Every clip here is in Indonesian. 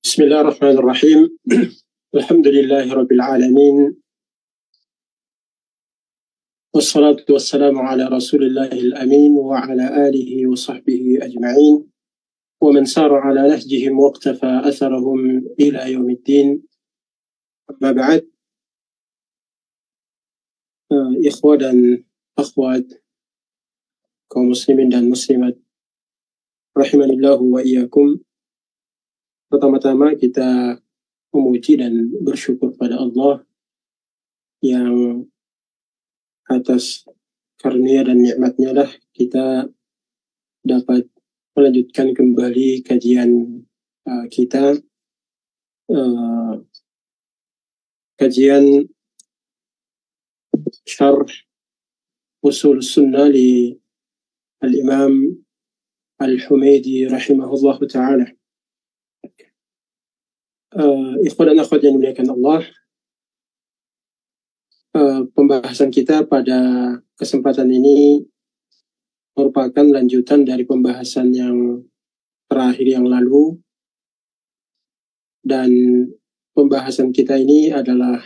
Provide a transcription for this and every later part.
Bismillahirrahmanirrahim. Alhamdulillahirabbil alamin. Wassalatu wassalamu ala Rasulillahil amin wa ala alihi wa sahbihi ajma'in wa man sara ala nahjihim wa iqtafa atharahum ila yaumiddin. Amma ba'd. Ikhwan dan akhwat, kaum muslimin dan muslimat rahimanillahu wa iyyakum. Pertama-tama kita memuji dan bersyukur pada Allah yang atas karunia dan nikmatnya lah kita dapat melanjutkan kembali kajian kita, kajian syarh usul sunnah li al-imam al-Humaidi rahimahullah ta'ala. Ikhwan dan akhwat yang dimuliakan Allah, pembahasan kita pada kesempatan ini merupakan lanjutan dari pembahasan yang terakhir yang lalu, dan pembahasan kita ini adalah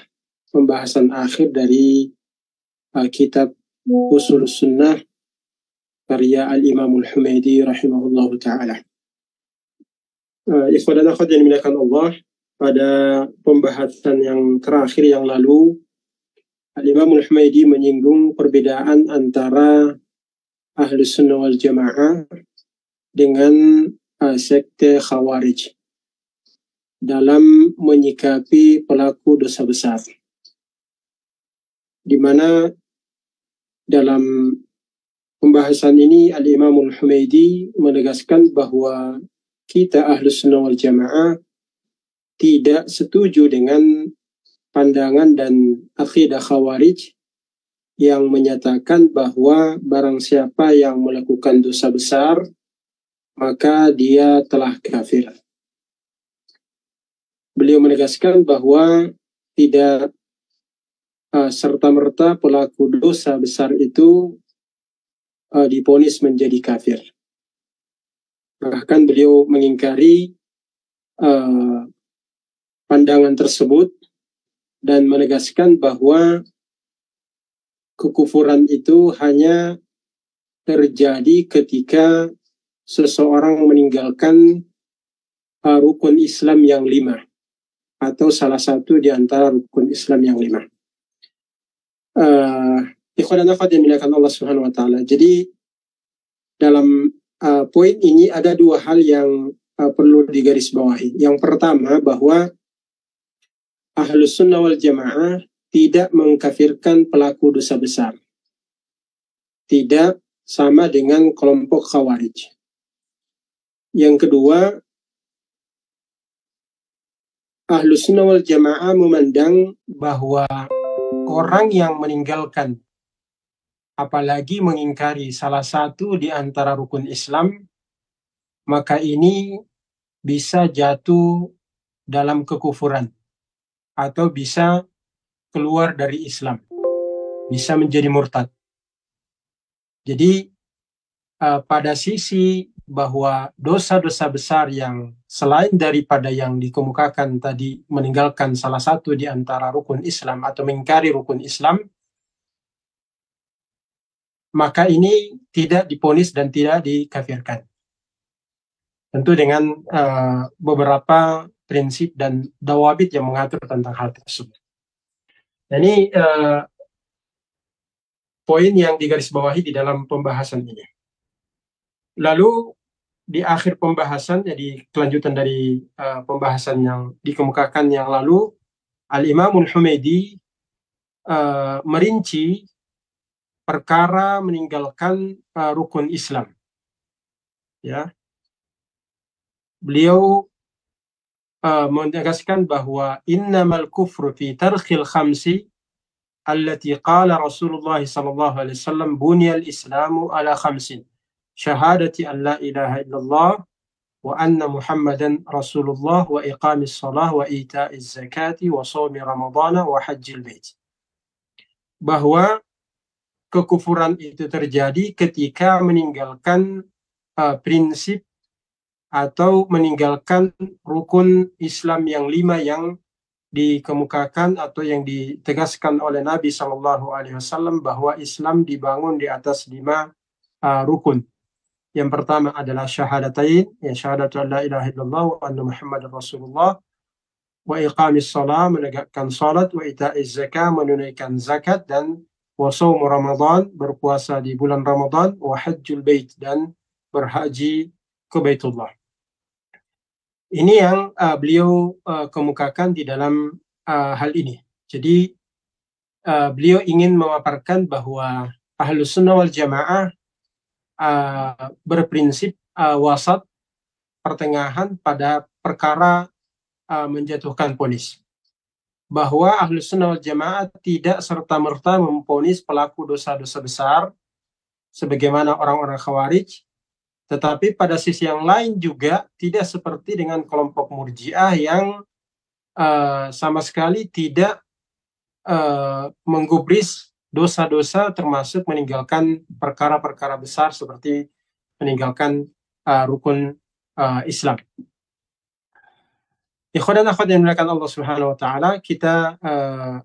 pembahasan akhir dari kitab Usul Sunnah karya Al-Imam Al-Humaidi rahimahullah ta'ala. Ikhwan dan akhwat yang dimuliakan Allah, pada pembahasan yang terakhir yang lalu, Al-Imam Al-Humaidi menyinggung perbedaan antara Ahlus Sunnah wal Jamaah dengan sekte Khawarij dalam menyikapi pelaku dosa besar, di mana dalam pembahasan ini Al-Imam Al-Humaidi menegaskan bahwa kita Ahlus Sunnah wal Jamaah tidak setuju dengan pandangan dan akidah Khawarij yang menyatakan bahwa barang siapa yang melakukan dosa besar maka dia telah kafir. Beliau menegaskan bahwa tidak serta-merta pelaku dosa besar itu divonis menjadi kafir. Bahkan beliau mengingkari pandangan tersebut dan menegaskan bahwa kekufuran itu hanya terjadi ketika seseorang meninggalkan rukun Islam yang 5 atau salah satu di antara rukun Islam yang 5. Ikhwan dan akhwat yang dimuliakan Allah Subhanahu wa taala. Jadi dalam poin ini ada dua hal yang perlu digarisbawahi. Yang pertama, bahwa Ahlus Sunnah wal Jamaah tidak mengkafirkan pelaku dosa besar. Tidak sama dengan kelompok Khawarij. Yang kedua, Ahlus Sunnah wal Jamaah memandang bahwa orang yang meninggalkan, apalagi mengingkari salah satu di antara rukun Islam, maka ini bisa jatuh dalam kekufuran atau bisa keluar dari Islam, bisa menjadi murtad. Jadi pada sisi bahwa dosa-dosa besar yang selain daripada yang dikemukakan tadi, meninggalkan salah satu di antara rukun Islam atau mengingkari rukun Islam, maka ini tidak divonis dan tidak dikafirkan. Tentu dengan beberapa prinsip dan dawabit yang mengatur tentang hal tersebut. Nah, ini poin yang digarisbawahi di dalam pembahasan ini. Lalu di akhir pembahasan, jadi kelanjutan dari pembahasan yang dikemukakan yang lalu, Al-Imam Al-Humaidi merinci perkara meninggalkan rukun Islam. Ya, beliau menegaskan bahwa innamal kufru fi tarkhil khamsi allati qala Rasulullah sallallahu alaihi wasallam buniyal islamu ala khamsin syahadati an la ilaha illallah wa anna muhammadan rasulullah wa iqamis salah wa ita'iz zakati wa shaumi ramadhana wa hajjil bait. Bahwa kekufuran itu terjadi ketika meninggalkan prinsip atau meninggalkan rukun Islam yang 5 yang dikemukakan atau yang ditegaskan oleh Nabi SAW bahwa Islam dibangun di atas 5 rukun. Yang pertama adalah syahadatain, ya syahadatu an la ilaha illallah wa anna Muhammadar Rasulullah, wa iqamis shalah, menegakkan salat, wa ita'iz zakah, menunaikan zakat, dan wa shaum Ramadan, berpuasa di bulan Ramadan, wa hajjul bait, dan berhaji ke Baitullah. Ini yang beliau kemukakan di dalam hal ini. Jadi beliau ingin memaparkan bahwa Ahlus Sunnah wal Jamaah berprinsip wasat, pertengahan pada perkara menjatuhkan vonis. Bahwa Ahlus Sunnah wal Jamaah tidak serta-merta memvonis pelaku dosa-dosa besar sebagaimana orang-orang Khawarij, tetapi pada sisi yang lain juga tidak seperti dengan kelompok Murji'ah yang sama sekali tidak menggubris dosa-dosa termasuk meninggalkan perkara-perkara besar seperti meninggalkan rukun Islam. Ikhwan dan akhwat yang dimuliakan Allah Subhanahu wa taala, kita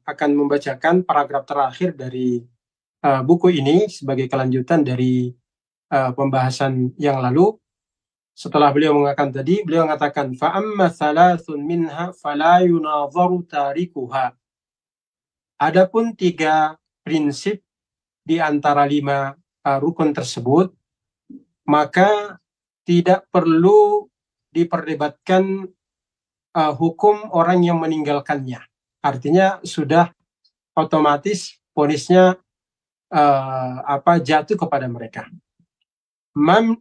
akan membacakan paragraf terakhir dari buku ini sebagai kelanjutan dari pembahasan yang lalu. Setelah beliau mengatakan tadi, beliau mengatakan fa amma thalathun minha fala yunadharu tarikuha. Adapun 3 prinsip di antara 5 rukun tersebut, maka tidak perlu diperdebatkan hukum orang yang meninggalkannya. Artinya sudah otomatis vonisnya jatuh kepada mereka. Man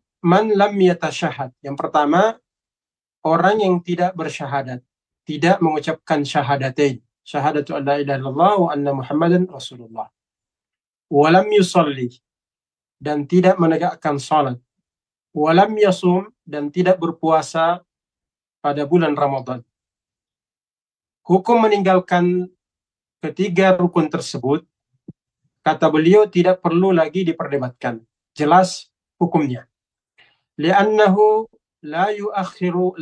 lam yatashahad. Yang pertama, orang yang tidak bersyahadat, tidak mengucapkan syahadatain, syahadatu an la ilaha illallah wa anna Muhammadan Rasulullah. Walam yusalli, dan tidak menegakkan salat. Walam yasum, dan tidak berpuasa pada bulan Ramadan. Hukum meninggalkan ketiga rukun tersebut, kata beliau, tidak perlu lagi diperdebatkan. Jelas hukumnya. Li'annahu la yu'akhiru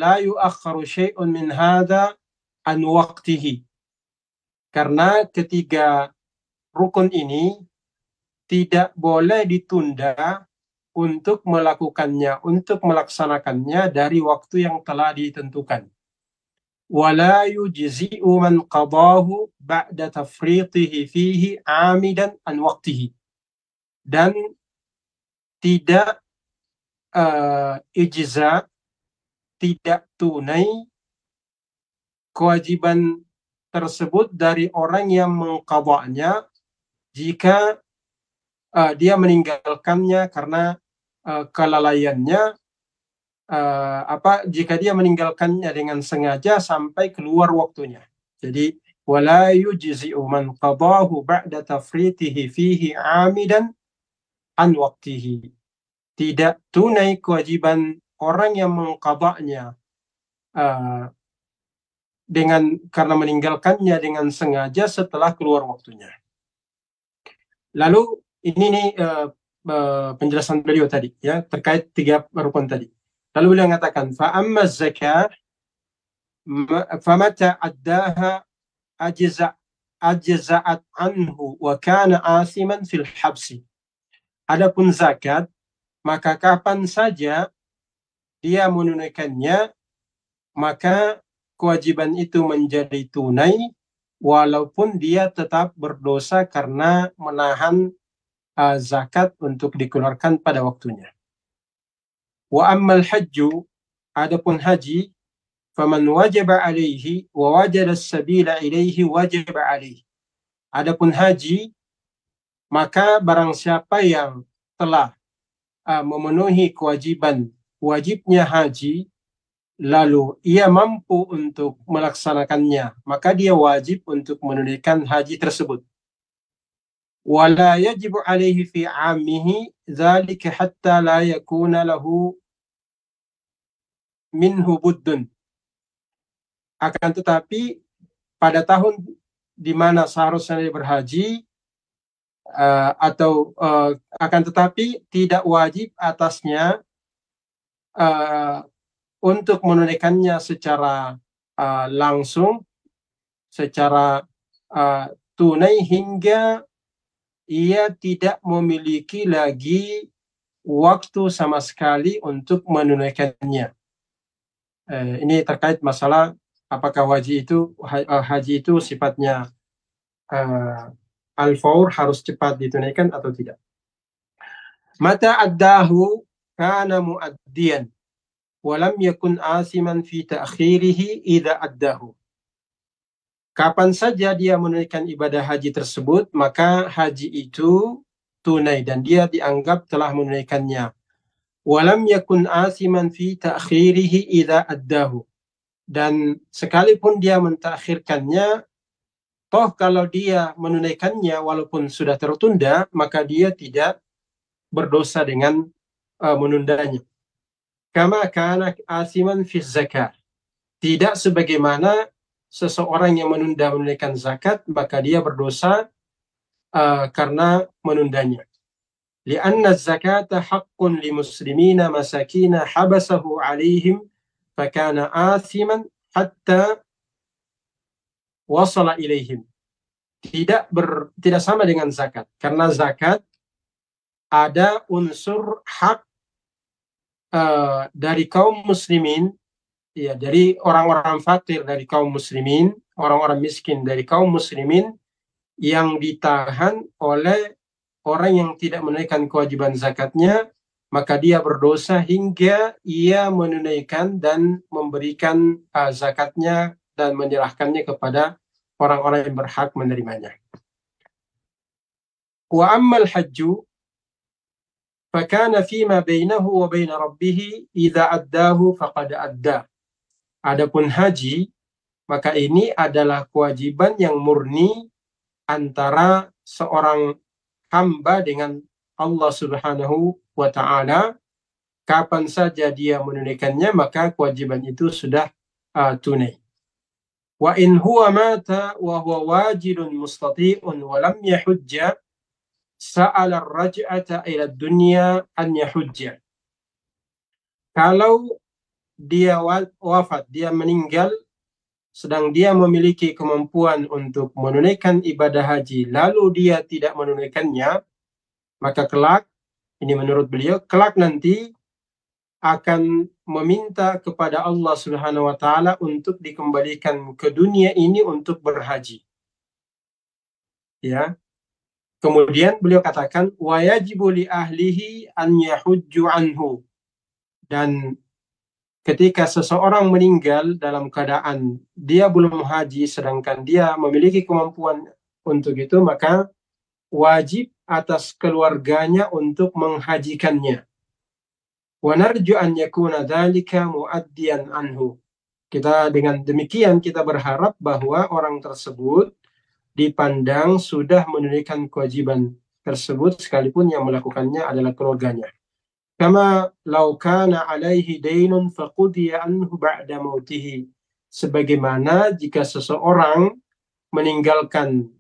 syai'un min hadha an waqtihi. Karena ketiga rukun ini tidak boleh ditunda untuk melakukannya, untuk melaksanakannya dari waktu yang telah ditentukan. Wala yujzi'u man qadahu ba'da tafritihi fihi 'amidan an waqtihi. Dan tidak ijza, tidak tunai kewajiban tersebut dari orang yang mengqadanya jika dia meninggalkannya karena kelalaiannya, jika dia meninggalkannya dengan sengaja sampai keluar waktunya. Jadi wala yujzi'u man qadahu ba'da tafritihi fihi 'amidan an waqtihi. Tidak tunai kewajiban orang yang mengqadanya karena meninggalkannya dengan sengaja setelah keluar waktunya. Lalu ini nih penjelasan beliau tadi ya terkait 3 rukun tadi. Lalu beliau mengatakan fa amma zakah famata addaha ajza'at anhu wa kana asiman fil habsi. Adapun zakat, maka kapan saja dia menunaikannya, maka kewajiban itu menjadi tunai walaupun dia tetap berdosa karena menahan zakat untuk dikeluarkan pada waktunya. Wa ammal hajju, adapun haji, faman wajaba alaihi wa wajada as-sabila ilaihi wajaba alaihi. Adapun haji, maka barang siapa yang telah memenuhi kewajiban wajibnya haji, lalu ia mampu untuk melaksanakannya, maka dia wajib untuk menunaikan haji tersebut. Wala yajibu alaihi fi 'ammihi dzalika hatta la yakuna lahu minhu buddun. Akan tetapi pada tahun di mana seharusnya dia berhaji, akan tetapi tidak wajib atasnya untuk menunaikannya secara langsung, secara tunai hingga ia tidak memiliki lagi waktu sama sekali untuk menunaikannya. Ini terkait masalah apakah haji itu sifatnya al-faur, harus cepat ditunaikan atau tidak. Mata addahu kana muaddiyan walam yakun asiman fi ta'khirihi idza addahu. Kapan saja dia menunaikan ibadah haji tersebut, maka haji itu tunai dan dia dianggap telah menunaikannya. Walam yakun asiman fi ta'khirihi idza addahu. Dan sekalipun dia mentakhirkannya, toh kalau dia menunaikannya walaupun sudah tertunda, maka dia tidak berdosa dengan menundanya. Kama kana asiman fi zakat. Tidak sebagaimana seseorang yang menunaikan zakat, maka dia berdosa karena menundanya. Lianna zakata haqqun limuslimina masakina habasahu alaihim fakana asiman hatta wasala ilaihim. Tidak sama dengan zakat, karena zakat ada unsur hak dari kaum muslimin, ya, dari orang-orang fakir dari kaum muslimin, orang-orang miskin dari kaum muslimin yang ditahan oleh orang yang tidak menunaikan kewajiban zakatnya, maka dia berdosa hingga ia menunaikan dan memberikan zakatnya dan menyerahkannya kepada orang-orang yang berhak menerimanya. Wa ammal hajju fakana fima bainahu wa bain rabbih idza addahu faqad adda. Adapun haji, maka ini adalah kewajiban yang murni antara seorang hamba dengan Allah Subhanahu wa ta'ala. Kapan saja dia menunaikannya, maka kewajiban itu sudah tunai. Wa in huwa mata wa huwa wajidun mustati'un wa lam yahujja sa'ala ar-raj'ata ila dunya an yahujja. Kalau dia wafat, dia meninggal sedang dia memiliki kemampuan untuk menunaikan ibadah haji, lalu dia tidak menunaikannya, maka kelak, ini menurut beliau, kelak nanti akan meminta kepada Allah Subhanahu wa ta'ala untuk dikembalikan ke dunia ini untuk berhaji. Ya. Kemudian beliau katakan, wa yajibu li ahlihi an yahujju anhu. Dan ketika seseorang meninggal dalam keadaan dia belum haji sedangkan dia memiliki kemampuan untuk itu, maka wajib atas keluarganya untuk menghajikannya. Wa narju an yakuna dzalika muaddiyan anhu. Kita dengan demikian kita berharap bahwa orang tersebut dipandang sudah menunaikan kewajiban tersebut sekalipun yang melakukannya adalah keluarganya. Kama law kana alaihi dainun faqudiya anhu ba'da mautihi. Sebagaimana jika seseorang meninggalkan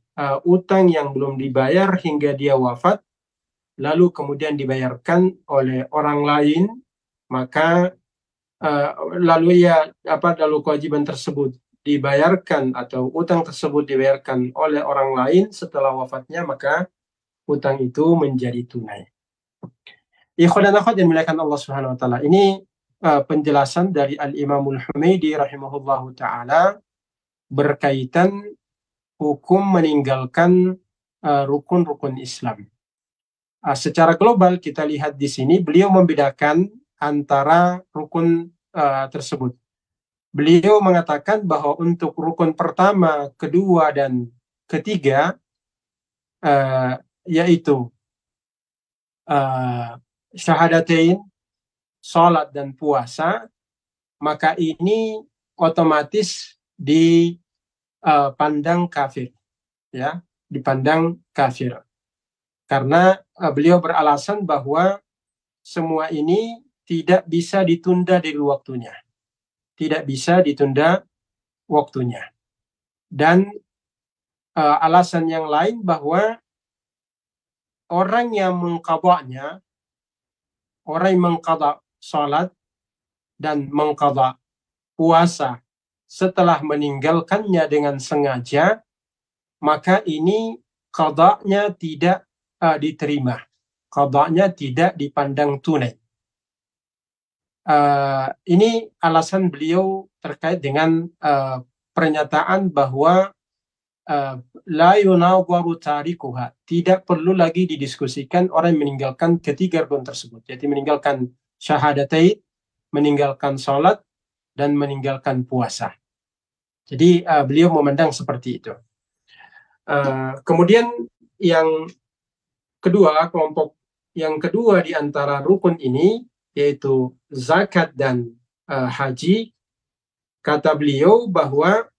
utang yang belum dibayar hingga dia wafat, lalu kemudian dibayarkan oleh orang lain, maka lalu kewajiban tersebut dibayarkan atau utang tersebut dibayarkan oleh orang lain setelah wafatnya, maka utang itu menjadi tunai. Ikhwan dan akhwat yang dimuliakan Allah Subhanahu wa taala. Ini penjelasan dari Al-Imamul Humaidi rahimahullahu taala berkaitan hukum meninggalkan rukun-rukun Islam. Secara global kita lihat di sini beliau membedakan antara rukun tersebut. Beliau mengatakan bahwa untuk rukun pertama, kedua, dan ketiga, yaitu syahadatain, salat, dan puasa, maka ini otomatis dipandang kafir, ya, dipandang kafir. Karena beliau beralasan bahwa semua ini tidak bisa ditunda dari waktunya. Tidak bisa ditunda waktunya. Dan alasan yang lain bahwa orang yang mengqadha salat dan mengqadha puasa setelah meninggalkannya dengan sengaja, maka ini qadanya tidak diterima. Qadanya tidak dipandang tunai. Ini alasan beliau terkait dengan pernyataan bahwa la yunadharu tarikuha, tidak perlu lagi didiskusikan orang yang meninggalkan ketiga rukun tersebut, yaitu meninggalkan syahadatain, meninggalkan salat, dan meninggalkan puasa. Jadi beliau memandang seperti itu. Kemudian yang kedua, kelompok yang kedua di antara rukun ini, yaitu zakat dan haji, kata beliau bahwa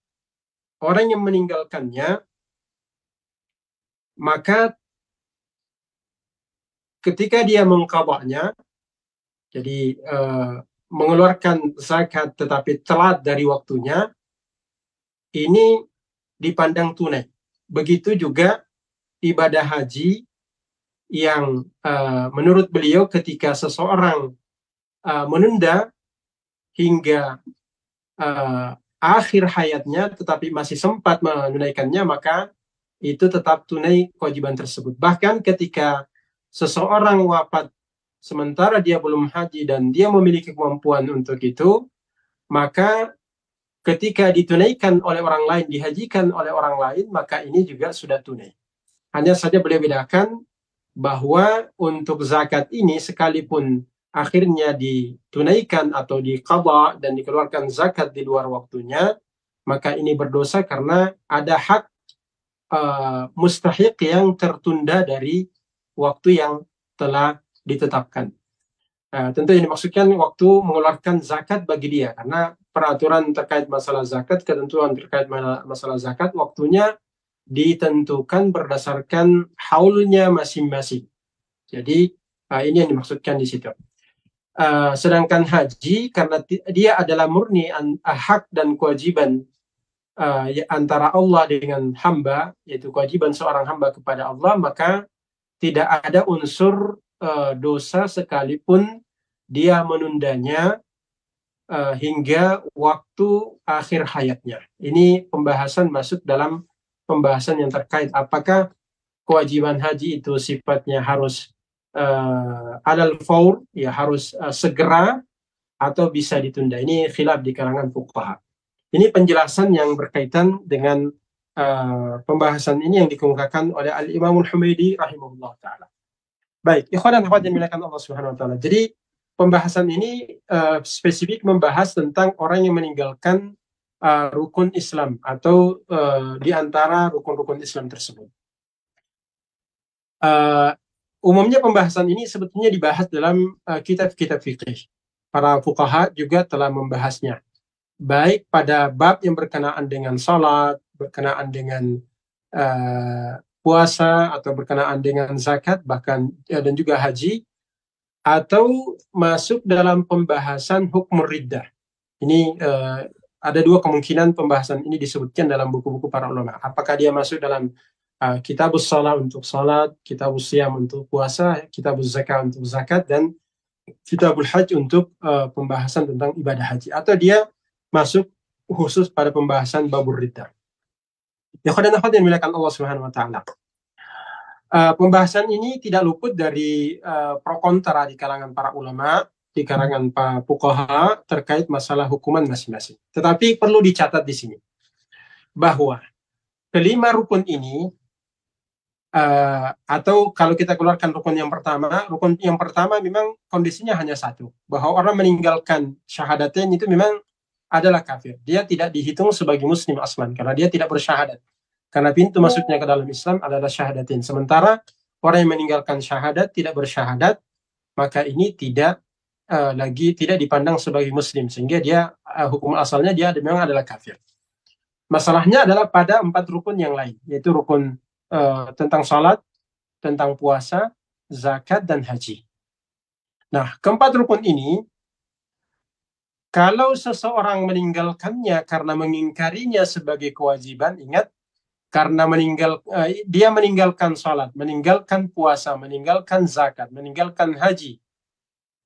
orang yang meninggalkannya, maka ketika dia mengqadhanya, jadi mengeluarkan zakat tetapi telat dari waktunya, ini dipandang tunai. Begitu juga ibadah haji yang menurut beliau ketika seseorang menunda hingga akhir hayatnya tetapi masih sempat menunaikannya, maka itu tetap tunai kewajiban tersebut. Bahkan ketika seseorang wafat sementara dia belum haji dan dia memiliki kemampuan untuk itu, maka ketika ditunaikan oleh orang lain, dihajikan oleh orang lain, maka ini juga sudah tunai. Hanya saja beliau bedakan bahwa untuk zakat ini sekalipun akhirnya ditunaikan atau diqadha dan dikeluarkan zakat di luar waktunya, maka ini berdosa karena ada hak mustahiq yang tertunda dari waktu yang telah ditetapkan. Tentu yang dimaksudkan waktu mengeluarkan zakat bagi dia, karena peraturan terkait masalah zakat, ketentuan terkait masalah zakat, waktunya ditentukan berdasarkan haulnya masing-masing. Jadi ini yang dimaksudkan di situ. Sedangkan haji, karena dia adalah murni hak dan kewajiban antara Allah dengan hamba, yaitu kewajiban seorang hamba kepada Allah, maka tidak ada unsur dosa sekalipun dia menundanya hingga waktu akhir hayatnya. Ini pembahasan masuk dalam pembahasan yang terkait apakah kewajiban haji itu sifatnya harus alal faur, ya harus segera, atau bisa ditunda. Ini khilaf di kalangan fuqaha. Ini penjelasan yang berkaitan dengan pembahasan ini yang dikemukakan oleh Al-Imamul Humaidi rahimahullah ta'ala. Baik, ikhwan dan akhwat yang dimuliakan Allah Subhanahu wa taala. Jadi pembahasan ini spesifik membahas tentang orang yang meninggalkan rukun Islam atau di antara rukun-rukun Islam tersebut. Umumnya pembahasan ini sebetulnya dibahas dalam kitab-kitab fikih. Para fuqaha juga telah membahasnya, baik pada bab yang berkenaan dengan salat, berkenaan dengan puasa, atau berkenaan dengan zakat, bahkan dan juga haji, atau masuk dalam pembahasan hukum riddah. Ini ada dua kemungkinan pembahasan ini disebutkan dalam buku-buku para ulama. Apakah dia masuk dalam kitabus shalah untuk salat, kitabus siyam untuk puasa, kitabus zakat untuk zakat, dan kitabul hajj untuk pembahasan tentang ibadah haji, atau dia masuk khusus pada pembahasan babur riddah. Ya khadana khadin milakan Allah Subhanahu wa taala. Pembahasan ini tidak luput dari pro kontra di kalangan para ulama, di kalangan para fuqaha terkait masalah hukuman masing-masing. Tetapi perlu dicatat di sini bahwa kelima rukun ini, atau kalau kita keluarkan rukun yang pertama memang kondisinya hanya satu, bahwa orang meninggalkan syahadatain itu memang adalah kafir. Dia tidak dihitung sebagai muslim aslan karena dia tidak bersyahadat. Karena pintu masuknya ke dalam Islam adalah syahadatain. Sementara orang yang meninggalkan syahadat, tidak bersyahadat, maka ini tidak lagi tidak dipandang sebagai muslim, sehingga dia hukum asalnya dia memang adalah kafir. Masalahnya adalah pada 4 rukun yang lain, yaitu rukun tentang salat, tentang puasa, zakat, dan haji. Nah, keempat rukun ini, kalau seseorang meninggalkannya karena mengingkarinya sebagai kewajiban, ingat, karena dia meninggalkan salat, meninggalkan puasa, meninggalkan zakat, meninggalkan haji,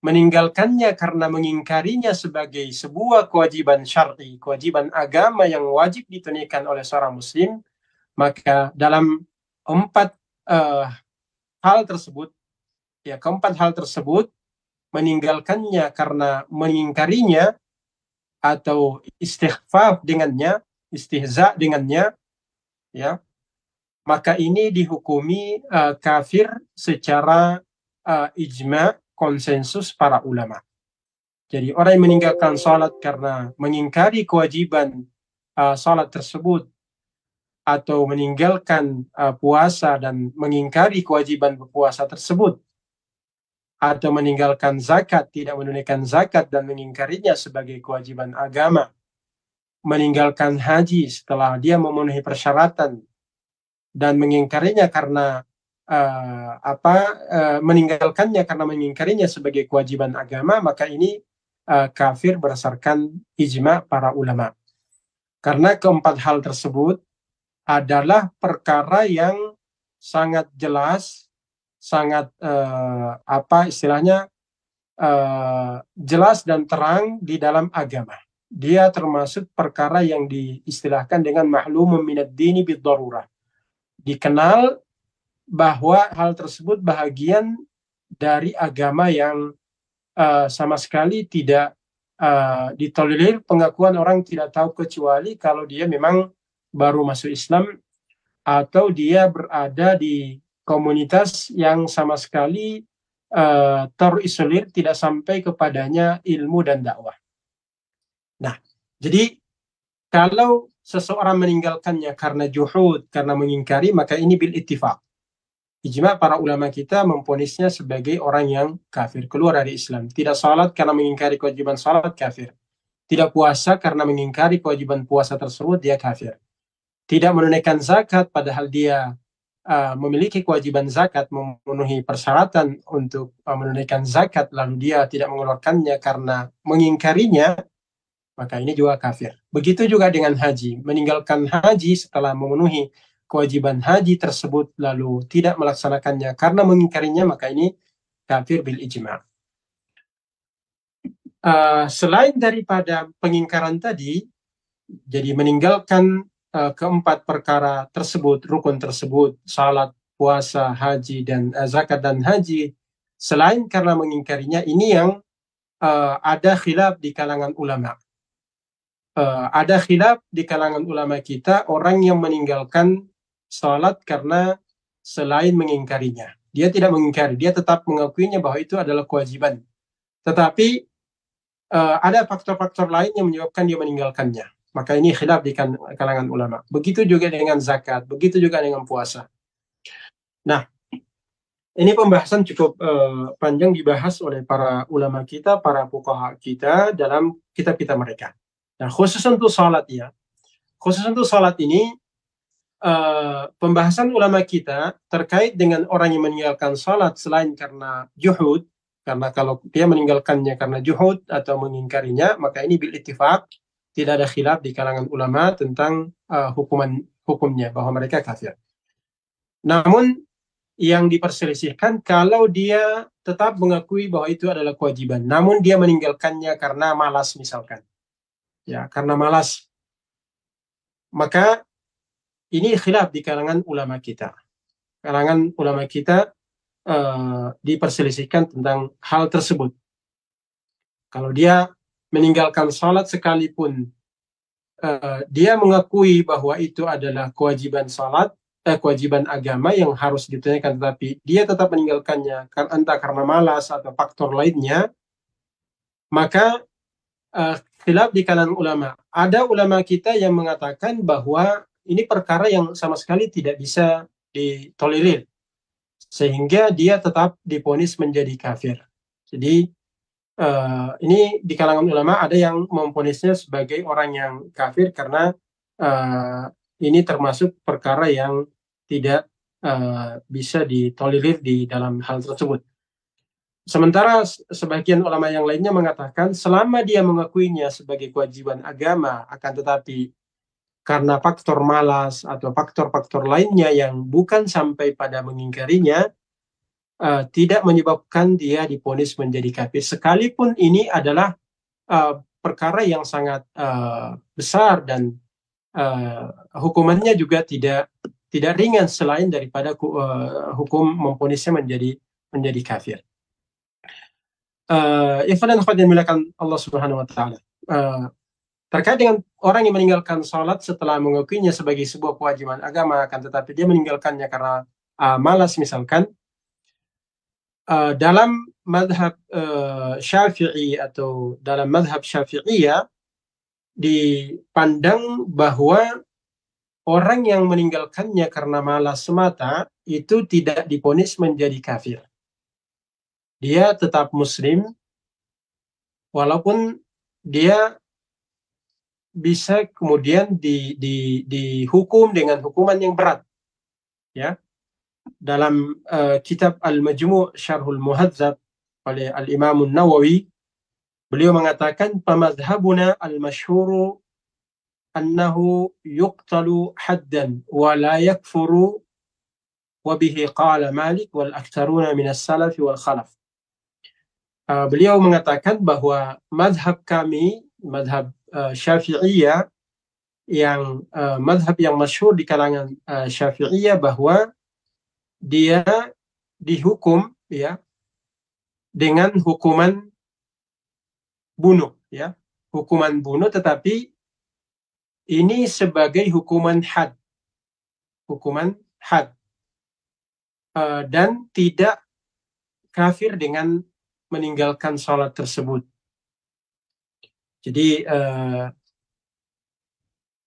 meninggalkannya karena mengingkarinya sebagai sebuah kewajiban syar'i, kewajiban agama yang wajib ditunaikan oleh seorang muslim, maka dalam empat hal tersebut, ya keempat hal tersebut, meninggalkannya karena mengingkarinya atau istighfaf dengannya, istihza dengannya, ya, maka ini dihukumi kafir secara ijma, konsensus para ulama. Jadi orang yang meninggalkan salat karena mengingkari kewajiban salat tersebut, atau meninggalkan puasa dan mengingkari kewajiban berpuasa tersebut, atau meninggalkan zakat, tidak menunaikan zakat dan mengingkarinya sebagai kewajiban agama, meninggalkan haji setelah dia memenuhi persyaratan dan mengingkarinya karena meninggalkannya karena mengingkarinya sebagai kewajiban agama, maka ini kafir berdasarkan ijma para ulama. Karena keempat hal tersebut adalah perkara yang sangat jelas, sangat jelas dan terang di dalam agama. Dia termasuk perkara yang diistilahkan dengan ma'lumun minad dini bid-darurah. Dikenal bahwa hal tersebut bahagian dari agama yang sama sekali tidak ditolerir. Pengakuan orang tidak tahu kecuali kalau dia memang baru masuk Islam atau dia berada di komunitas yang sama sekali terisolir, tidak sampai kepadanya ilmu dan dakwah. Nah, jadi kalau seseorang meninggalkannya karena juhud, karena mengingkari, maka ini bil ittifaq. Ijma para ulama kita memvonisnya sebagai orang yang kafir, keluar dari Islam. Tidak salat karena mengingkari kewajiban salat, kafir. Tidak puasa karena mengingkari kewajiban puasa tersebut, dia kafir. Tidak menunaikan zakat padahal dia memiliki kewajiban zakat, memenuhi persyaratan untuk menunaikan zakat, lalu dia tidak mengeluarkannya karena mengingkarinya, maka ini juga kafir. Begitu juga dengan haji. Meninggalkan haji setelah memenuhi kewajiban haji tersebut lalu tidak melaksanakannya karena mengingkarinya, maka ini kafir bil ijma'. Selain daripada pengingkaran tadi, jadi meninggalkan keempat perkara tersebut, rukun tersebut, salat, puasa, haji, dan zakat dan haji, selain karena mengingkarinya, ini yang ada khilaf di kalangan ulama. Ada khilaf di kalangan ulama kita, orang yang meninggalkan salat karena selain mengingkarinya. Dia tidak mengingkari, dia tetap mengakuinya bahwa itu adalah kewajiban. Tetapi ada faktor-faktor lain yang menyebabkan dia meninggalkannya. Maka ini khilaf di kalangan ulama. Begitu juga dengan zakat, begitu juga dengan puasa. Nah, ini pembahasan cukup panjang dibahas oleh para ulama kita, para fuqaha kita dalam kitab-kitab mereka. Nah, khusus untuk salat ya. Khusus untuk salat ini, pembahasan ulama kita terkait dengan orang yang meninggalkan salat selain karena juhud, karena kalau dia meninggalkannya karena juhud atau mengingkarinya, maka ini bil ittifaq, tidak ada khilaf di kalangan ulama tentang hukumnya, bahwa mereka kafir. Namun yang diperselisihkan kalau dia tetap mengakui bahwa itu adalah kewajiban, namun dia meninggalkannya karena malas misalkan, ya karena malas, maka ini khilaf di kalangan ulama kita. Kalangan ulama kita diperselisihkan tentang hal tersebut. Kalau dia meninggalkan salat sekalipun dia mengakui bahwa itu adalah kewajiban salat, kewajiban agama yang harus ditunaikan, tetapi dia tetap meninggalkannya entah karena malas atau faktor lainnya, maka khilaf di kalangan ulama. Ada ulama kita yang mengatakan bahwa ini perkara yang sama sekali tidak bisa ditolerir, sehingga dia tetap divonis menjadi kafir. Jadi ini di kalangan ulama ada yang memvonisnya sebagai orang yang kafir karena ini termasuk perkara yang tidak bisa ditolerir di dalam hal tersebut. Sementara sebagian ulama yang lainnya mengatakan selama dia mengakuinya sebagai kewajiban agama, akan tetapi karena faktor malas atau faktor-faktor lainnya yang bukan sampai pada mengingkarinya, tidak menyebabkan dia divonis menjadi kafir, sekalipun ini adalah perkara yang sangat besar dan hukumannya juga tidak ringan selain daripada hukum memvonisnya menjadi kafir. Ikhwan dan akhwat yang dimuliakan Allah Subhanahu wa taala. Terkait dengan orang yang meninggalkan salat setelah mengakuinya sebagai sebuah kewajiban agama, akan tetapi dia meninggalkannya karena malas misalkan, dalam madhab Syafi'i atau dalam madhab Syafi'iyah dipandang bahwa orang yang meninggalkannya karena malas semata itu tidak divonis menjadi kafir. Dia tetap muslim walaupun dia bisa kemudian dihukum dengan hukuman yang berat. Ya. Dalam kitab Al-Majmu' Syarhul Muhadzab oleh Al-Imam Nawawi, beliau mengatakan pamadhabuna al-masyhuru annahu yuqtalu haddan wa la yakfuru wa bihi qala Malik wal aktsaruna min as-salaf wal khalaf. Beliau mengatakan bahwa madhab kami, madhab Syafi'iyah, yang madhab yang masyhur di kalangan Syafi'iyah, bahwa dia dihukum ya dengan hukuman bunuh, ya, hukuman bunuh, tetapi ini sebagai hukuman had, dan tidak kafir dengan meninggalkan sholat tersebut. Jadi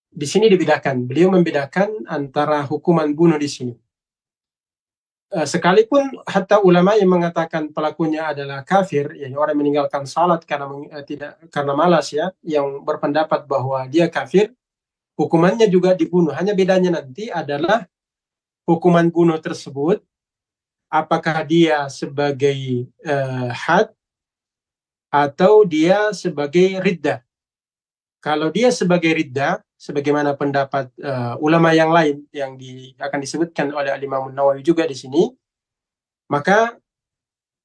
di sini dibedakan, beliau membedakan antara hukuman bunuh di sini. Sekalipun hatta ulama yang mengatakan pelakunya adalah kafir, yakni orang meninggalkan salat karena malas, ya, yang berpendapat bahwa dia kafir, hukumannya juga dibunuh. Hanya bedanya nanti adalah hukuman bunuh tersebut apakah dia sebagai had atau dia sebagai riddah. Kalau dia sebagai riddah, sebagaimana pendapat ulama yang lain yang akan disebutkan oleh Al-Imam Nawawi juga di sini, maka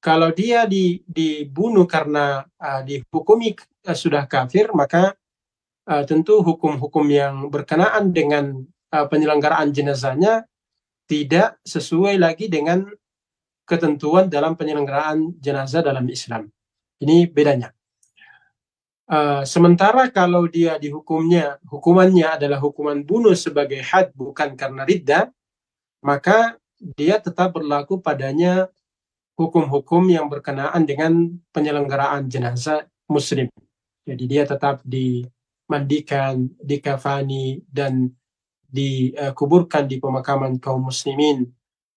kalau dia dibunuh karena dihukumi sudah kafir, maka tentu hukum-hukum yang berkenaan dengan penyelenggaraan jenazahnya tidak sesuai lagi dengan ketentuan dalam penyelenggaraan jenazah dalam Islam. Ini bedanya. Sementara kalau dia hukumannya adalah hukuman bunuh sebagai had, bukan karena riddah, maka dia tetap berlaku padanya hukum-hukum yang berkenaan dengan penyelenggaraan jenazah muslim. Jadi dia tetap dimandikan, dikafani, dan dikuburkan di pemakaman kaum muslimin,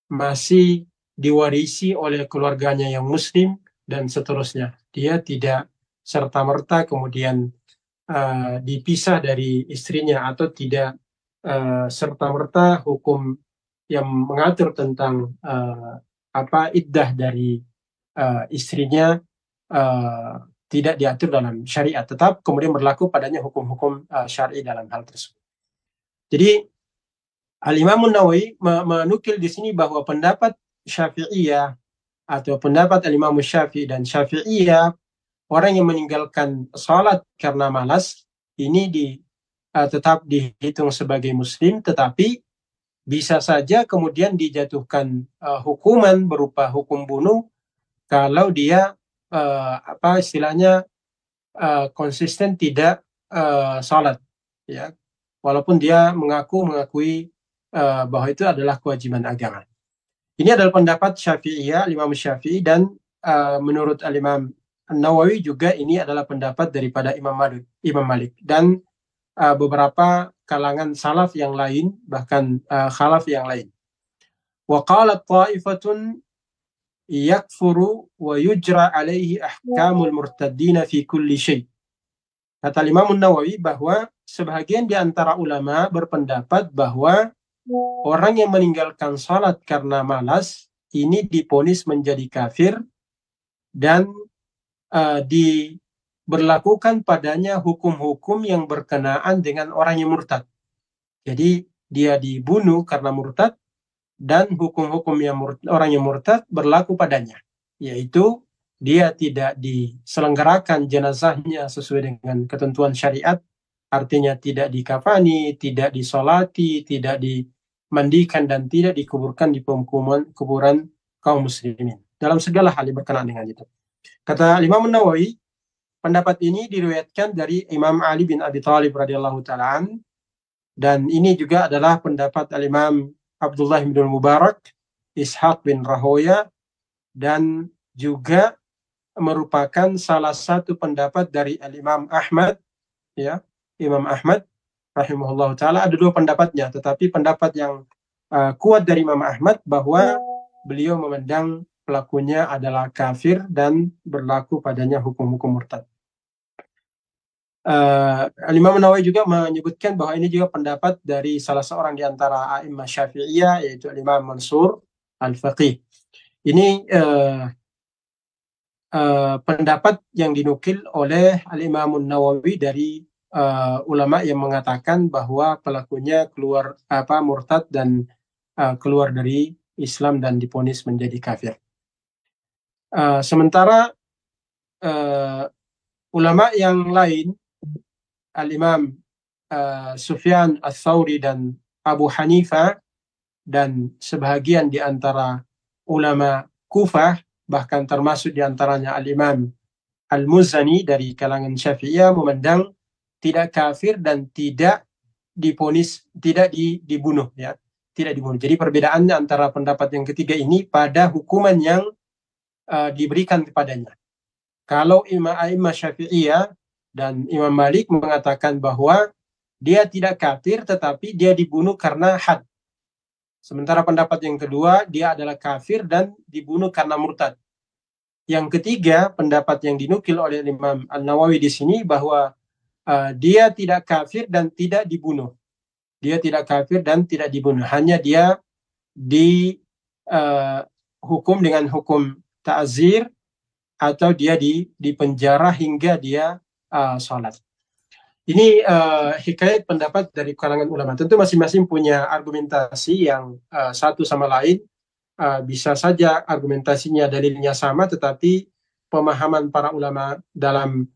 masih diwarisi oleh keluarganya yang muslim, dan seterusnya. Dia tidak serta-merta kemudian dipisah dari istrinya, atau tidak serta-merta hukum yang mengatur tentang iddah dari istrinya tidak diatur dalam syariat. Tetap kemudian berlaku padanya hukum-hukum syar'i dalam hal tersebut. Jadi Al-Imam Nawawi menukil di sini bahwa pendapat Syafi'iyah atau pendapat Al-Imam Syafi'i dan Syafi'iyah, orang yang meninggalkan salat karena malas ini tetap dihitung sebagai muslim, tetapi bisa saja kemudian dijatuhkan hukuman berupa hukum bunuh kalau dia konsisten tidak salat, ya, walaupun dia mengakui bahwa itu adalah kewajiban agama. Ini adalah pendapat Syafi'iyah, Imam Syafi'i, dan menurut Al-Imam Nawawi juga ini adalah pendapat daripada Imam Malik dan beberapa kalangan salaf yang lain, bahkan khalaf yang lain. Wa qalat ta'ifatun yakfuru wa yujra alaihi ahkamul murtaddina fi kulli syai'. Kata Imam Nawawi bahwa sebagian di antara ulama berpendapat bahwa orang yang meninggalkan salat karena malas ini divonis menjadi kafir dan diberlakukan padanya hukum-hukum yang berkenaan dengan orang yang murtad. Jadi dia dibunuh karena murtad, dan hukum-hukum orang yang murtad berlaku padanya, yaitu dia tidak diselenggarakan jenazahnya sesuai dengan ketentuan syariat, artinya tidak dikafani, tidak disolati, tidak dimandikan, dan tidak dikuburkan di kuburan kaum muslimin dalam segala hal yang berkenaan dengan itu. Kata Imam Nawawi, pendapat ini diriwayatkan dari Imam Ali bin Abi Thalib radhiyallahu ta'ala, dan ini juga adalah pendapat Al-Imam Abdullah bin Mubarak, Ishaq bin Rahoya, dan juga merupakan salah satu pendapat dari Al-Imam Ahmad, ya, Imam Ahmad rahimahullah ta'ala. Ada dua pendapatnya, tetapi pendapat yang kuat dari Imam Ahmad bahwa beliau memandang pelakunya adalah kafir dan berlaku padanya hukum-hukum murtad. Imam Nawawi juga menyebutkan bahwa ini juga pendapat dari salah seorang di antara a'immah Syafi'iyah, yaitu Imam Mansur Al-Faqih. Ini pendapat yang dinukil oleh Al-Imam Nawawi dari ulama yang mengatakan bahwa pelakunya keluar murtad dan keluar dari Islam dan diponis menjadi kafir. Sementara ulama yang lain, Al-Imam Sufyan Ats-Tsauri dan Abu Hanifah dan sebahagian di antara ulama Kufah, bahkan termasuk di antaranya Al-Imam Al-Muzani dari kalangan Syafi'iyah, memandang tidak kafir dan tidak diponis, tidak dibunuh, ya, tidak dibunuh. Jadi perbedaannya antara pendapat yang ketiga ini pada hukuman yang diberikan kepadanya. Kalau Imam Syafi'iyah dan Imam Malik mengatakan bahwa dia tidak kafir tetapi dia dibunuh karena had. Sementara pendapat yang kedua, dia adalah kafir dan dibunuh karena murtad. Yang ketiga, pendapat yang dinukil oleh Imam An-Nawawi di sini bahwa dia tidak kafir dan tidak dibunuh. Dia tidak kafir dan tidak dibunuh. Hanya dia dihukum dengan hukum ta'zir atau dia dipenjara hingga dia sholat. Ini hikayat pendapat dari kalangan ulama. Tentu masing-masing punya argumentasi yang satu sama lain. Bisa saja argumentasinya, dalilnya sama, tetapi pemahaman para ulama dalam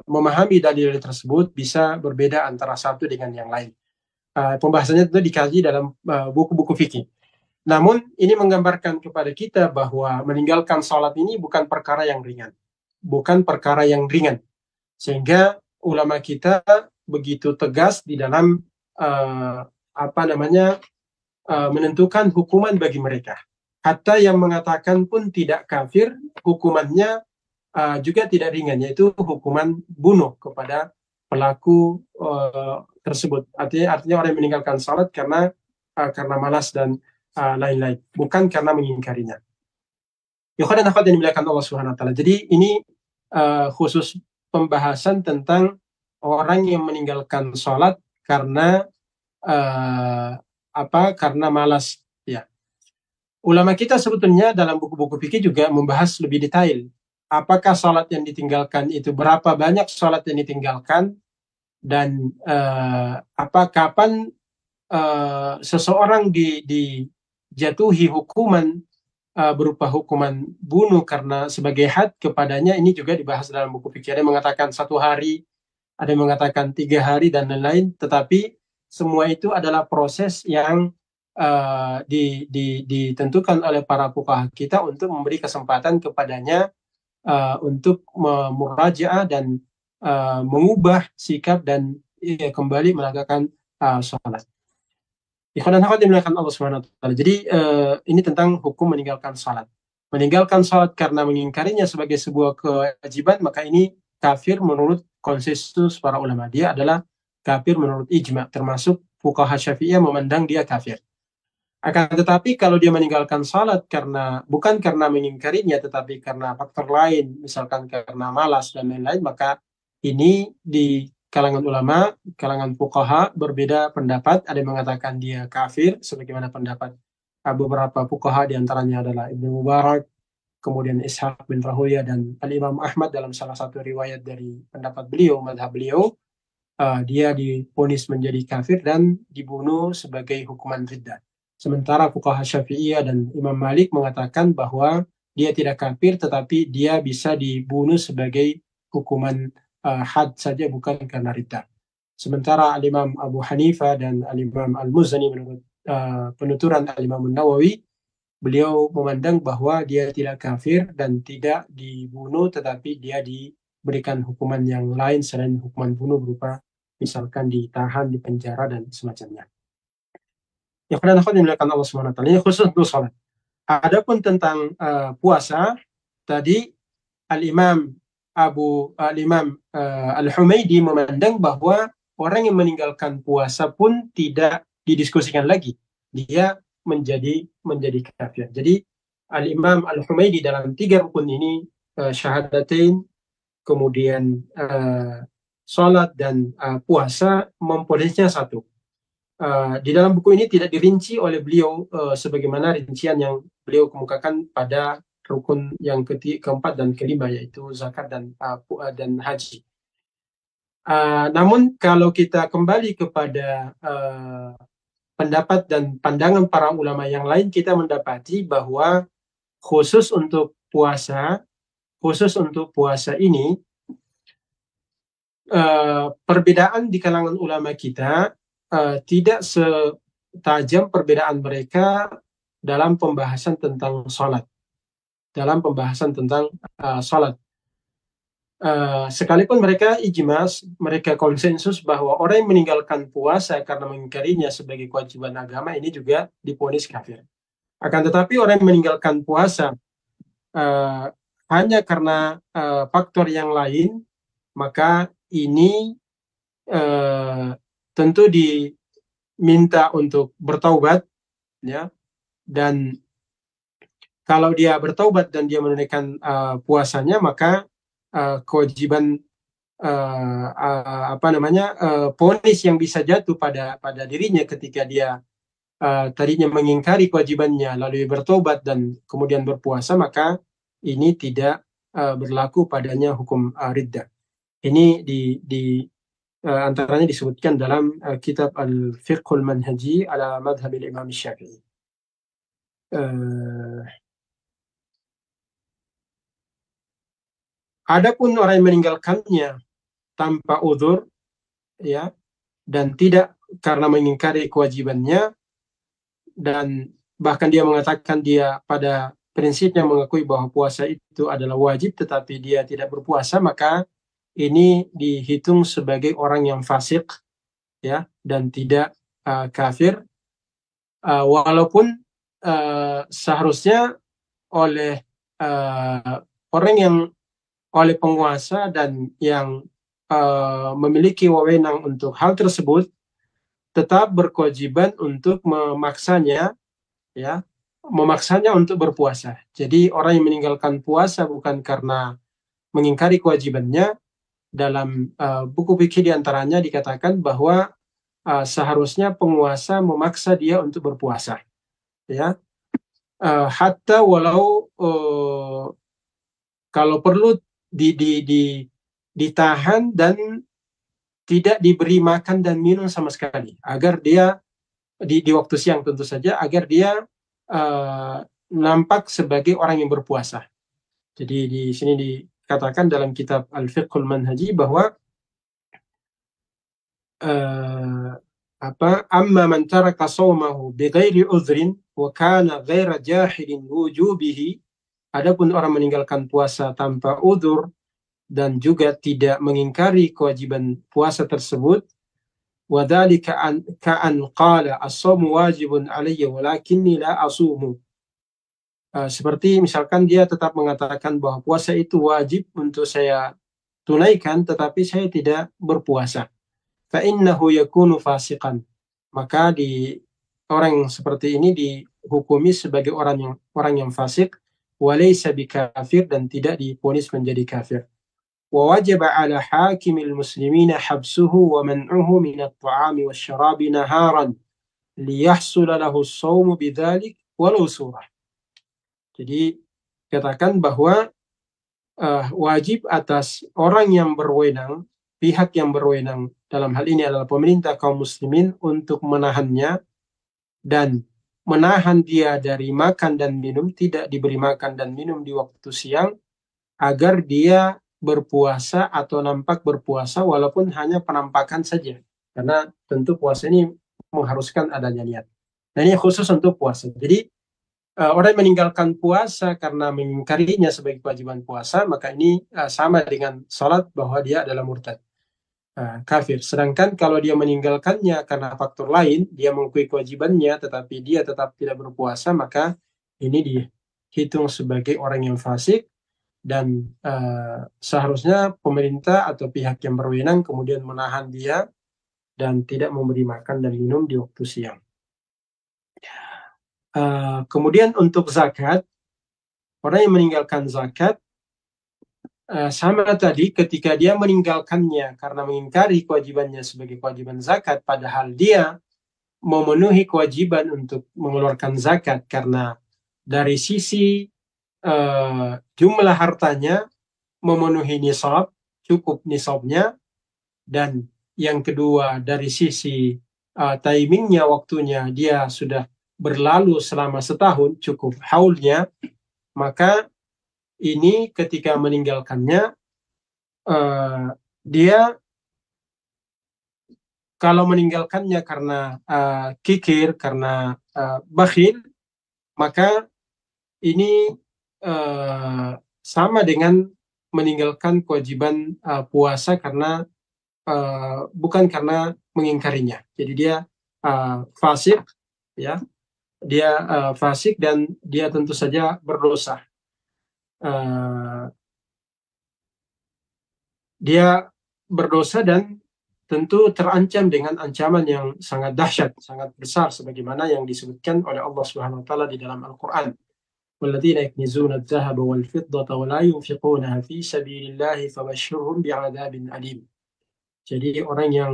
memahami dalil tersebut bisa berbeda antara satu dengan yang lain. Pembahasannya tentu dikaji dalam buku-buku fikih. Namun ini menggambarkan kepada kita bahwa meninggalkan sholat ini bukan perkara yang ringan. Bukan perkara yang ringan. Sehingga ulama kita begitu tegas di dalam menentukan hukuman bagi mereka. Hatta yang mengatakan pun tidak kafir, hukumannya juga tidak ringan, yaitu hukuman bunuh kepada pelaku tersebut. Artinya orang yang meninggalkan salat karena malas dan lain-lain, bukan karena mengingkarinya. Ikhwan dan akhwat yang dimuliakan Allah Subhanahu wa taala. Jadi ini khusus pembahasan tentang orang yang meninggalkan salat karena karena malas, ya. Ulama kita sebetulnya dalam buku-buku fikih juga membahas lebih detail. Apakah salat yang ditinggalkan itu, berapa banyak salat yang ditinggalkan, dan kapan seseorang dijatuhi hukuman berupa hukuman bunuh karena sebagai had kepadanya. Ini juga dibahas dalam buku fikih. Ada yang mengatakan 1 hari, ada yang mengatakan 3 hari, dan lain-lain. Tetapi semua itu adalah proses yang ditentukan oleh para fuqaha kita untuk memberi kesempatan kepadanya untuk murajaah dan mengubah sikap dan kembali menegakkan sholat. Ikhwan dan akhwat dimuliakan Allah Subhanahu wa taala. Jadi ini tentang hukum meninggalkan salat. Meninggalkan salat karena mengingkarinya sebagai sebuah kewajiban, maka ini kafir menurut konsensus para ulama. Dia adalah kafir menurut ijma', termasuk fuqaha Syafi'iyah memandang dia kafir. Akan tetapi kalau dia meninggalkan salat bukan karena mengingkarinya, tetapi karena faktor lain, misalkan karena malas dan lain-lain, maka ini di kalangan ulama, kalangan fuqaha berbeda pendapat. Ada yang mengatakan dia kafir, sebagaimana pendapat beberapa fuqaha, di antaranya adalah Ibnu Mubarak, kemudian Ishaq bin Rahoya, dan Al-Imam Ahmad dalam salah satu riwayat dari pendapat beliau, mazhab beliau, dia divonis menjadi kafir dan dibunuh sebagai hukuman riddah. Sementara fuqaha Syafi'iyah dan Imam Malik mengatakan bahwa dia tidak kafir, tetapi dia bisa dibunuh sebagai hukuman had saja, bukan karena riddah. Sementara Al-Imam Abu Hanifah dan Al-Imam Al-Muzani menurut penuturan Al-Imam Nawawi, beliau memandang bahwa dia tidak kafir dan tidak dibunuh, tetapi dia diberikan hukuman yang lain selain hukuman bunuh, berupa misalkan ditahan di penjara dan semacamnya. Yang kedua, dimuliakan Allah Subhanahu wa taala, ini khusus untuk salat. Adapun tentang puasa, tadi Al-Imam Al-Humaidi memandang bahwa orang yang meninggalkan puasa pun tidak didiskusikan lagi, dia menjadi kafir. Jadi Al-Imam Al-Humaidi dalam 3 rukun ini, syahadatain, kemudian salat dan puasa, memponisnya satu. Di dalam buku ini tidak dirinci oleh beliau sebagaimana rincian yang beliau kemukakan pada rukun yang keempat dan kelima, yaitu zakat dan haji. Namun kalau kita kembali kepada pendapat dan pandangan para ulama yang lain, kita mendapati bahwa khusus untuk puasa ini, perbedaan di kalangan ulama kita tidak setajam perbedaan mereka dalam pembahasan tentang salat. Sekalipun mereka ijmas, mereka konsensus bahwa orang yang meninggalkan puasa karena mengingkarinya sebagai kewajiban agama, ini juga divonis kafir. Akan tetapi orang yang meninggalkan puasa hanya karena faktor yang lain, maka ini tentu diminta untuk bertaubat, ya. Dan kalau dia bertaubat dan dia menunaikan puasanya, maka kewajiban vonis yang bisa jatuh pada dirinya ketika dia tadinya mengingkari kewajibannya lalu bertobat dan kemudian berpuasa, maka ini tidak berlaku padanya hukum riddah. Ini antaranya disebutkan dalam kitab Al-Fiqhul Manhaji ala Madhab Imam Syafi'i. Adapun orang yang meninggalkannya tanpa uzur, ya, dan tidak karena mengingkari kewajibannya, dan bahkan dia mengatakan dia pada prinsipnya mengakui bahwa puasa itu adalah wajib tetapi dia tidak berpuasa, maka ini dihitung sebagai orang yang fasik, ya, dan tidak kafir, walaupun seharusnya oleh orang yang oleh penguasa dan yang memiliki wewenang untuk hal tersebut tetap berkewajiban untuk memaksanya untuk berpuasa. Jadi orang yang meninggalkan puasa bukan karena mengingkari kewajibannya, dalam buku fikih diantaranya dikatakan bahwa seharusnya penguasa memaksa dia untuk berpuasa, ya, hatta walau kalau perlu ditahan dan tidak diberi makan dan minum sama sekali, agar dia di waktu siang tentu saja, agar dia nampak sebagai orang yang berpuasa. Jadi di sini dikatakan dalam kitab Al-Fiqhul Manhaji bahwa amma man taraka shaumahu bighairi uzrin wa kana ghaira jahilin wujubihi, adapun orang meninggalkan puasa tanpa udzur dan juga tidak mengingkari kewajiban puasa tersebut, wa dzalika ka'an qala as-shaumu wajibun alayya walakinni la asumu, seperti misalkan dia tetap mengatakan bahwa puasa itu wajib untuk saya tunaikan tetapi saya tidak berpuasa, fa innahu yakunu fasiqan, maka orang seperti ini dihukumi sebagai orang yang fasik, walaysa bikafir, dan tidak divonis menjadi kafir. Wa wajaba ala hakimil muslimina habsuhu wa man'uhu min at-ta'ami wasyarabi naharan liyahsula lahu as-shaumu bidzalik walau surah. Jadi katakan bahwa wajib atas orang yang berwenang, pihak yang berwenang dalam hal ini adalah pemerintah kaum muslimin, untuk menahannya dan menahan dia dari makan dan minum, tidak diberi makan dan minum di waktu siang, agar dia berpuasa atau nampak berpuasa walaupun hanya penampakan saja. Karena tentu puasa ini mengharuskan adanya niat. Nah ini khusus untuk puasa. Jadi orang yang meninggalkan puasa karena mengingkarinya sebagai kewajiban puasa, maka ini sama dengan sholat bahwa dia adalah murtad. Kafir. Sedangkan kalau dia meninggalkannya karena faktor lain, dia mengakui kewajibannya tetapi dia tetap tidak berpuasa, maka ini dihitung sebagai orang yang fasik, dan seharusnya pemerintah atau pihak yang berwenang kemudian menahan dia dan tidak memberi makan dan minum di waktu siang. Kemudian untuk zakat, orang yang meninggalkan zakat sama tadi, ketika dia meninggalkannya karena mengingkari kewajibannya sebagai kewajiban zakat, padahal dia memenuhi kewajiban untuk mengeluarkan zakat karena dari sisi jumlah hartanya memenuhi nisab, cukup nisabnya, dan yang kedua dari sisi timingnya, waktunya dia sudah berlalu selama setahun, cukup haulnya, maka ini ketika meninggalkannya, dia kalau meninggalkannya karena kikir, karena bakhil, maka ini sama dengan meninggalkan kewajiban puasa karena bukan karena mengingkarinya. Jadi dia fasik, ya, dia fasik dan dia tentu saja berdosa. Dia berdosa dan tentu terancam dengan ancaman yang sangat dahsyat, sangat besar, sebagaimana yang disebutkan oleh Allah Subhanahu wa taala di dalam Al-Qur'an. Walladzina yaknizuna adh-dhahaba wal fiddata wa la yunfiqunaha fi sabilillahi fabashshirhum bi'adzabin alim. Jadi orang yang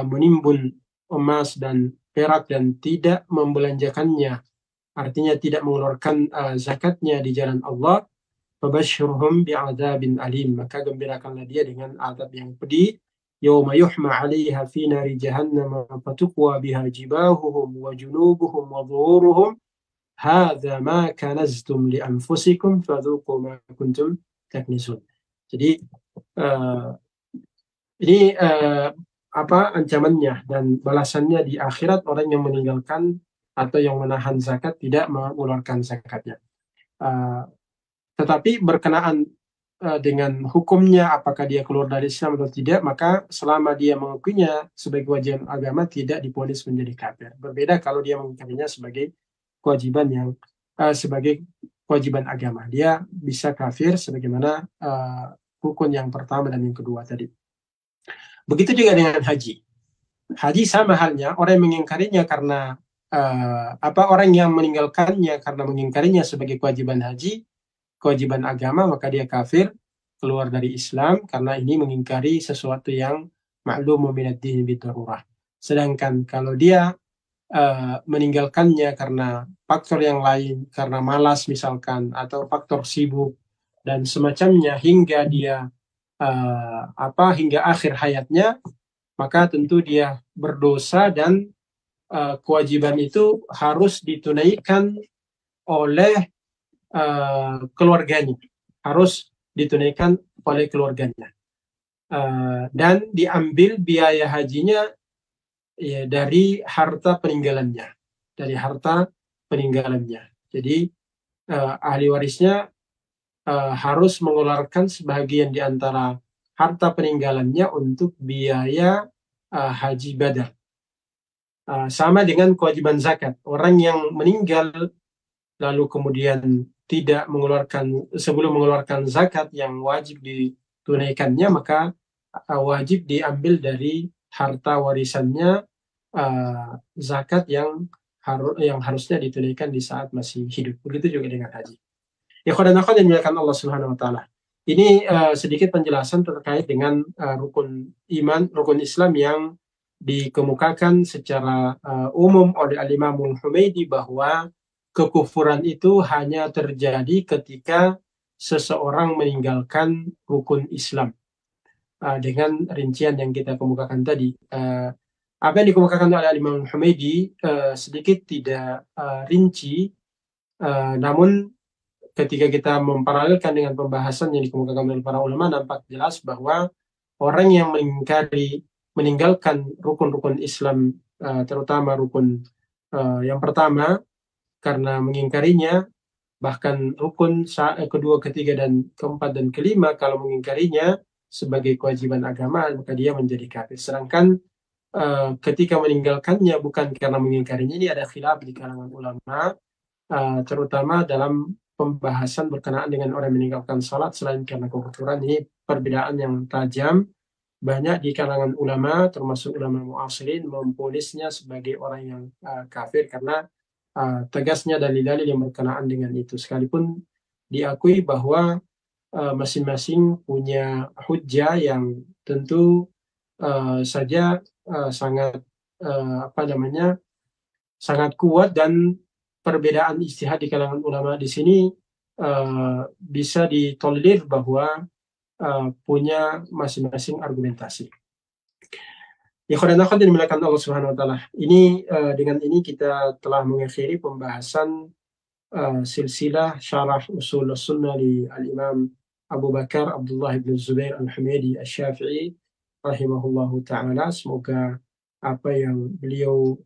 menimbun emas dan perak dan tidak membelanjakannya, artinya tidak mengeluarkan zakatnya di jalan Allah, fabashshirhum bi'adzabin alim, maka gembirakanlah dia dengan azab yang pedih. Yauma yuhma 'alaiha fi nari jahannam fatuqwa biha jibahuhum wa junubuhum wa dhuhuruhum hadza ma kanaztum li anfusikum fadhuqu ma kuntum taknizun. Jadi ini ancamannya dan balasannya di akhirat orang yang meninggalkan atau yang menahan zakat, tidak mengeluarkan zakatnya. Tetapi berkenaan dengan hukumnya, apakah dia keluar dari Islam atau tidak, maka selama dia mengakuinya sebagai kewajiban agama, tidak diponis menjadi kafir. Berbeda kalau dia mengingkarinya sebagai kewajiban yang sebagai kewajiban agama, dia bisa kafir sebagaimana rukun yang pertama dan yang kedua tadi. Begitu juga dengan haji. Haji sama halnya, orang yang mengingkarinya karena orang yang meninggalkannya karena mengingkarinya sebagai kewajiban haji, kewajiban agama, maka dia kafir, keluar dari Islam karena ini mengingkari sesuatu yang ma'lumun minad din bidarurah. Sedangkan kalau dia meninggalkannya karena faktor yang lain, karena malas misalkan, atau faktor sibuk dan semacamnya, hingga dia hingga akhir hayatnya, maka tentu dia berdosa dan kewajiban itu harus ditunaikan oleh keluarganya, harus ditunaikan oleh keluarganya, dan diambil biaya hajinya ya dari harta peninggalannya, Jadi ahli warisnya harus mengeluarkan sebagian di antara harta peninggalannya untuk biaya haji badal. Sama dengan kewajiban zakat, orang yang meninggal lalu kemudian tidak sebelum mengeluarkan zakat yang wajib ditunaikannya, maka wajib diambil dari harta warisannya zakat yang harusnya ditunaikan di saat masih hidup. Begitu juga dengan haji. Ikhwan dan akhwat yang dimuliakan Allah Subhanahu wa taala. Ini sedikit penjelasan terkait dengan rukun iman, rukun Islam yang dikemukakan secara umum oleh Al-Imamul Humaidi, bahwa kekufuran itu hanya terjadi ketika seseorang meninggalkan rukun Islam. Dengan rincian yang kita kemukakan tadi, Apa yang dikemukakan oleh Imam Humaidi sedikit tidak rinci, namun ketika kita memparalelkan dengan pembahasan yang dikemukakan oleh para ulama, nampak jelas bahwa orang yang meninggalkan rukun-rukun Islam, terutama rukun yang pertama karena mengingkarinya, bahkan rukun kedua, ketiga, dan keempat dan kelima kalau mengingkarinya sebagai kewajiban agama, maka dia menjadi kafir. Sedangkan ketika meninggalkannya bukan karena mengingkarinya, ini ada khilaf di kalangan ulama, terutama dalam pembahasan berkenaan dengan orang meninggalkan salat selain karena kekufuran. Ini perbedaan yang tajam. Banyak di kalangan ulama, termasuk ulama mu'asirin, memponisnya sebagai orang yang kafir karena tegasnya dalil-dalil yang berkenaan dengan itu. Sekalipun diakui bahwa masing-masing punya hujjah yang tentu saja sangat sangat kuat, dan perbedaan ijtihad di kalangan ulama di sini bisa ditolerir bahwa punya masing-masing argumentasi. Ikhwan dan akhwat yang dimuliakan Allah Subhanahu wa taala. Ini dengan ini kita telah mengakhiri pembahasan silsilah syarah usul sunnah di Al-Imam Abu Bakar Abdullah bin Zubair Al-Humaidi Asy-Syafi'i rahimahullahu taala. Semoga apa yang beliau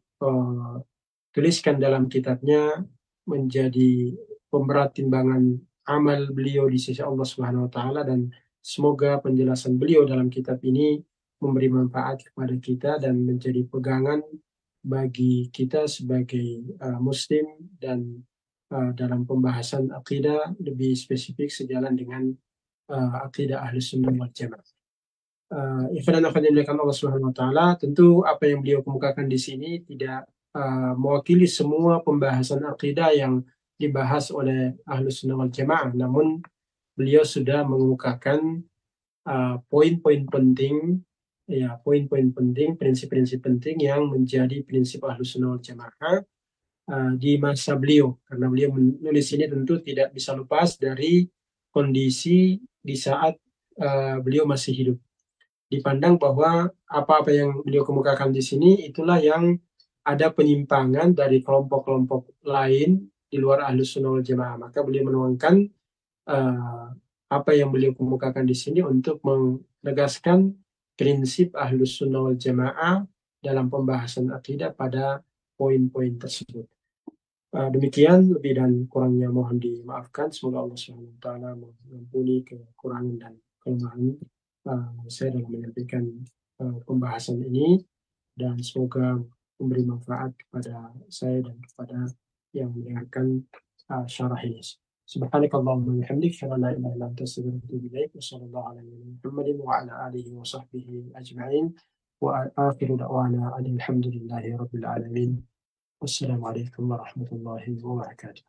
tuliskan dalam kitabnya menjadi pemberat timbangan amal beliau di sisi Allah Subhanahu wa taala, dan semoga penjelasan beliau dalam kitab ini memberi manfaat kepada kita dan menjadi pegangan bagi kita sebagai muslim, dan dalam pembahasan akidah lebih spesifik sejalan dengan akidah Ahlus Sunnah wal Jamaah. Ikhwan dan akhwat yang dimuliakan Allah Subhanahu wa taala, tentu apa yang beliau kemukakan di sini tidak mewakili semua pembahasan akidah yang dibahas oleh Ahlus Sunnah wal Jamaah, namun beliau sudah mengemukakan poin-poin penting, poin-poin penting, prinsip-prinsip penting yang menjadi prinsip Ahlus Sunnah wal Jamaah di masa beliau, karena beliau menulis ini tentu tidak bisa lepas dari kondisi di saat beliau masih hidup. Dipandang bahwa apa-apa yang beliau kemukakan di sini itulah yang ada penyimpangan dari kelompok-kelompok lain di luar Ahlus Sunnah wal Jamaah, maka beliau menuangkan apa yang beliau kemukakan di sini untuk menegaskan prinsip Ahlus Sunnah wal Jamaah dalam pembahasan akidah pada poin-poin tersebut. Demikian, lebih dan kurangnya mohon dimaafkan. Semoga Allah Subhanahu wa taala mengampuni kekurangan dan kelemahan saya dalam menyampaikan pembahasan ini, dan semoga memberi manfaat kepada saya dan kepada yang mendengarkan syarah ini. Subhanakallahumma wa bihamdik, asyhadu an la ilaha illa anta, astaghfiruka wa atubu ilaik. Wassallallahu ala nabiyyina Muhammadin wa ala alihi wa sahbihi ajma'in. Wa akhiru da'wana alhamdulillahi rabbil alamin. Wassalamu alaikum warahmatullahi wabarakatuh.